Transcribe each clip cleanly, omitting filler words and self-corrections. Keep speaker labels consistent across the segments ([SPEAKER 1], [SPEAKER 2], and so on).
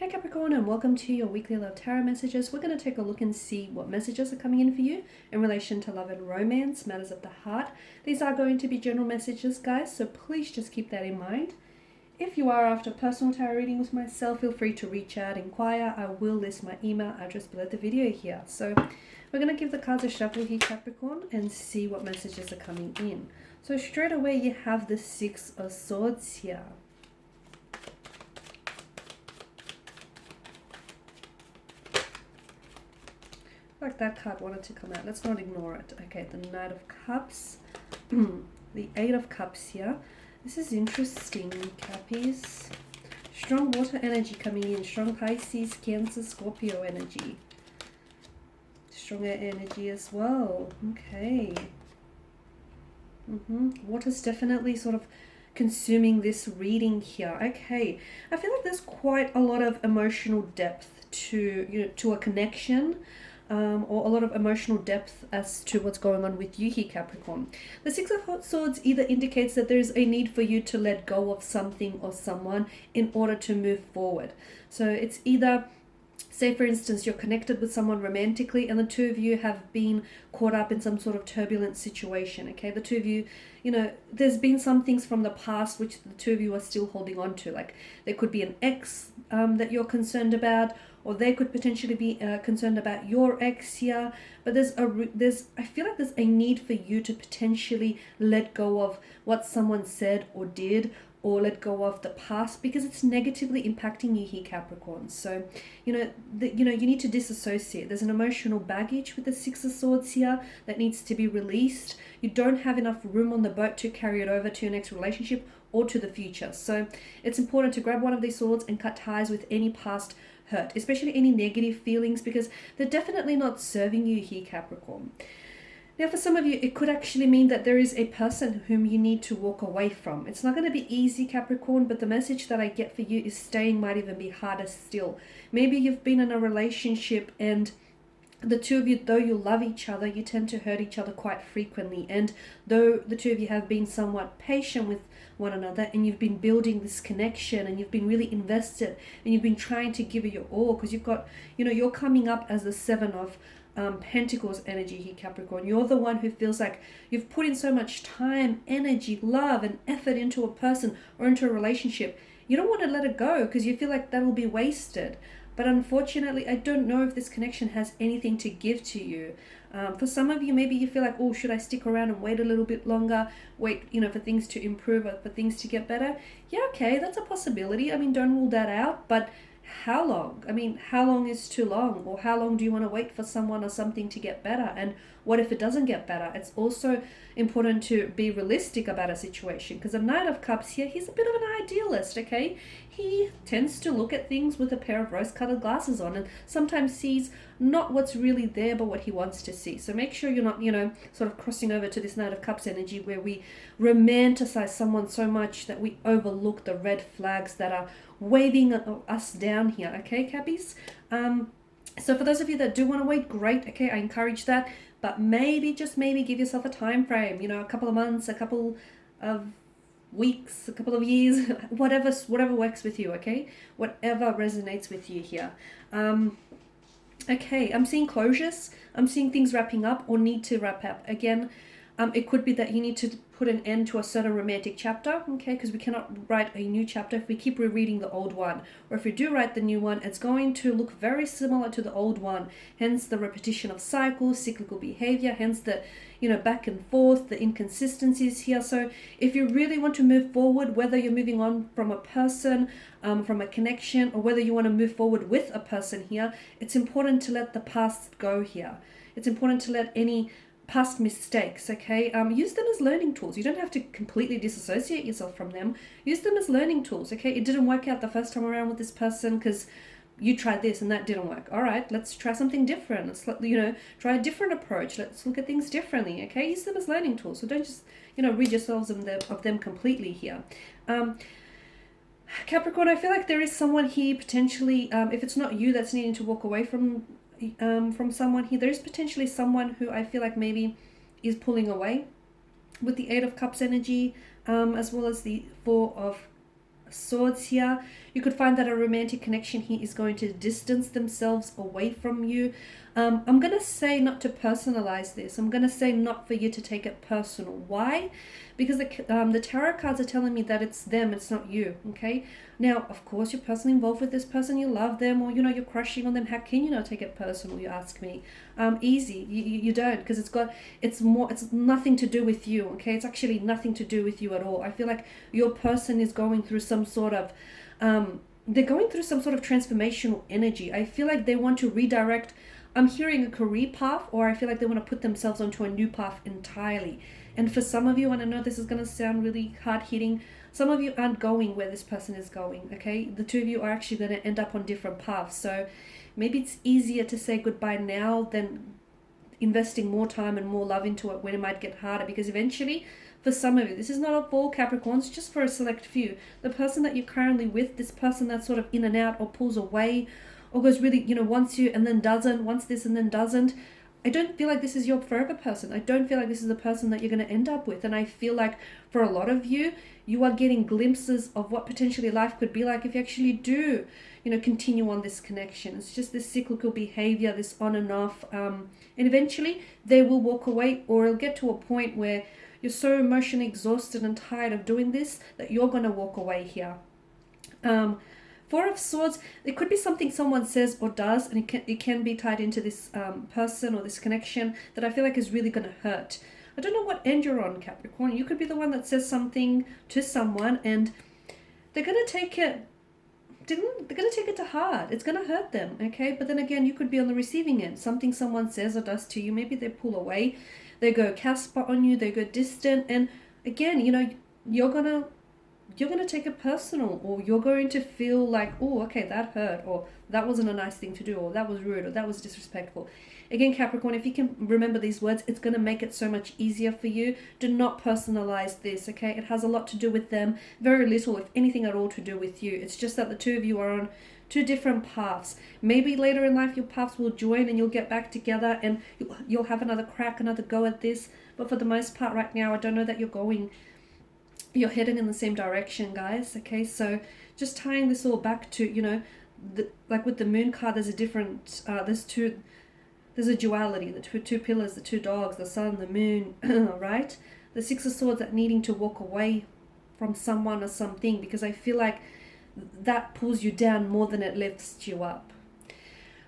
[SPEAKER 1] Hey Capricorn, and welcome to your weekly love tarot messages. We're going to take a look and see what messages are coming in for you in relation to love and romance, matters of the heart. These are going to be general messages, guys, so please just keep that in mind. If you are after personal tarot reading with myself, feel free to reach out, inquire. I will list my email address below the video here. So we're going to give the cards a shuffle here, Capricorn, and see what messages are coming in. So straight away you have the Six of Swords here. Like that card wanted to come out. Let's not ignore it. Okay, the Knight of Cups. The Eight of Cups here. This is interesting, Cappies. Strong water energy coming in. Strong Pisces, Cancer, Scorpio energy. Strong air energy as well. Okay. Water's definitely sort of consuming this reading here. Okay. I feel like there's quite a lot of emotional depth to a connection. Or a lot of emotional depth as to what's going on with you here, Capricorn. The Six of Swords either indicates that there's a need for you to let go of something or someone in order to move forward. So it's either, say for instance, you're connected with someone romantically and the two of you have been caught up in some sort of turbulent situation, okay? The two of you, there's been some things from the past which the two of you are still holding on to. Like there could be an ex that you're concerned about, or they could potentially be concerned about your ex here. But I feel like there's a need for you to potentially let go of what someone said or did, or let go of the past, because it's negatively impacting you here, Capricorn. So, you need to disassociate. There's an emotional baggage with the Six of Swords here that needs to be released. You don't have enough room on the boat to carry it over to your next relationship or to the future. So it's important to grab one of these swords and cut ties with any past hurt, especially any negative feelings, because they're definitely not serving you here, Capricorn. Now, for some of you, it could actually mean that there is a person whom you need to walk away from. It's not going to be easy, Capricorn, but the message that I get for you is staying might even be harder still. Maybe you've been in a relationship and the two of you, though you love each other, you tend to hurt each other quite frequently. And though the two of you have been somewhat patient with one another and you've been building this connection and you've been really invested and you've been trying to give it your all, because you've got, you're coming up as the Seven of Pentacles energy here, Capricorn. You're the one who feels like you've put in so much time, energy, love, and effort into a person or into a relationship. You don't want to let it go because you feel like that will be wasted. But unfortunately, I don't know if this connection has anything to give to you. For some of you, maybe you feel like, oh, should I stick around and wait a little bit longer? Wait, for things to improve or for things to get better? Yeah, okay, that's a possibility. Don't rule that out. But how long? How long is too long? Or how long do you want to wait for someone or something to get better? And what if it doesn't get better? It's also important to be realistic about a situation, because the Knight of Cups here, he's a bit of an idealist, okay? He tends to look at things with a pair of rose-colored glasses on and sometimes sees not what's really there, but what he wants to see. So make sure you're not, sort of crossing over to this Knight of Cups energy where we romanticize someone so much that we overlook the red flags that are waving us down here, okay, Cappies? So for those of you that do want to wait, great, okay, I encourage that, but maybe, just maybe, give yourself a time frame, a couple of months, a couple of weeks, a couple of years, whatever works with you, okay? Whatever resonates with you here. Okay, I'm seeing closures. I'm seeing things wrapping up or need to wrap up. Again, it could be that you need to put an end to a certain romantic chapter, okay? Because we cannot write a new chapter if we keep rereading the old one. Or if we do write the new one, it's going to look very similar to the old one. Hence the repetition of cycles, cyclical behavior, hence the, back and forth, the inconsistencies here. So if you really want to move forward, whether you're moving on from a person, from a connection, or whether you want to move forward with a person here, it's important to let the past go here. It's important to let any past mistakes, okay? Use them as learning tools. You don't have to completely disassociate yourself from them. Use them as learning tools, okay? It didn't work out the first time around with this person because you tried this and that didn't work. All right, let's try something different. Let's, try a different approach. Let's look at things differently, okay? Use them as learning tools. So don't just, rid yourselves of them completely here. Capricorn, I feel like there is someone here potentially, if it's not you that's needing to walk away from someone here, there is potentially someone who I feel like maybe is pulling away with the Eight of Cups energy, as well as the Four of Swords here. You could find that a romantic connection here is going to distance themselves away from you. I'm going to say not to personalize this. I'm going to say not for you to take it personal. Why? Because the tarot cards are telling me that it's them, it's not you, okay? Now, of course, you're personally involved with this person, you love them, or, you know, you're crushing on them. How can you not take it personal, you ask me? Easy. You don't, because it's nothing to do with you, okay? It's actually nothing to do with you at all. I feel like your person is going through some sort of, they're going through some sort of transformational energy. I feel like they want to redirect. I'm hearing a career path, or I feel like they want to put themselves onto a new path entirely. And for some of you, and I know this is going to sound really hard-hitting, some of you aren't going where this person is going, okay? The two of you are actually going to end up on different paths. So maybe it's easier to say goodbye now than investing more time and more love into it when it might get harder, because eventually, for some of you, this is not for all Capricorns, just for a select few. The person that you're currently with, this person that's sort of in and out or pulls away or goes really, you know, wants you and then doesn't, wants this and then doesn't. I don't feel like this is your forever person. I don't feel like this is the person that you're going to end up with. And I feel like for a lot of you, you are getting glimpses of what potentially life could be like if you actually do, you know, continue on this connection. It's just this cyclical behavior, this on and off. And eventually they will walk away, or it'll get to a point where you're so emotionally exhausted and tired of doing this that you're going to walk away here. Four of Swords, it could be something someone says or does, and it can be tied into this person or this connection that I feel like is really going to hurt. I don't know what end you're on, Capricorn. You could be the one that says something to someone and they're going to take it, they're going to take it to heart. It's going to hurt them, okay? But then again, you could be on the receiving end. Something someone says or does to you, maybe they pull away, they go Casper on you, they go distant, and again, you know, you're going to take it personal, or you're going to feel like, oh, okay, that hurt, or that wasn't a nice thing to do, or that was rude, or that was disrespectful. Again, Capricorn, if you can remember these words, it's going to make it so much easier for you. Do not personalize this, okay? It has a lot to do with them, very little, if anything at all, to do with you. It's just that the two of you are on two different paths. Maybe later in life your paths will join and you'll get back together and you'll have another crack, another go at this. But for the most part right now, I don't know that you're heading in the same direction, guys, okay? So just tying this all back to, you know, like with the moon card, there's a different, there's a duality, the two pillars, the two dogs, the sun, the moon, right? The Six of Swords, that needing to walk away from someone or something, because I feel like that pulls you down more than it lifts you up.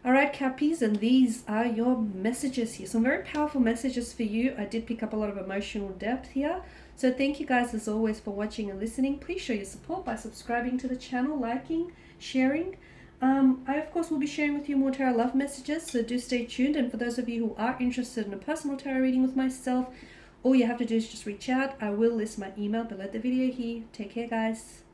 [SPEAKER 1] All right, Cappies, and these are your messages here. Some very powerful messages for you. I did pick up a lot of emotional depth here. So thank you guys as always for watching and listening. Please show your support by subscribing to the channel, liking, sharing. I of course will be sharing with you more tarot love messages, so do stay tuned. And for those of you who are interested in a personal tarot reading with myself, all you have to do is just reach out. I will list my email below the video here. Take care, guys.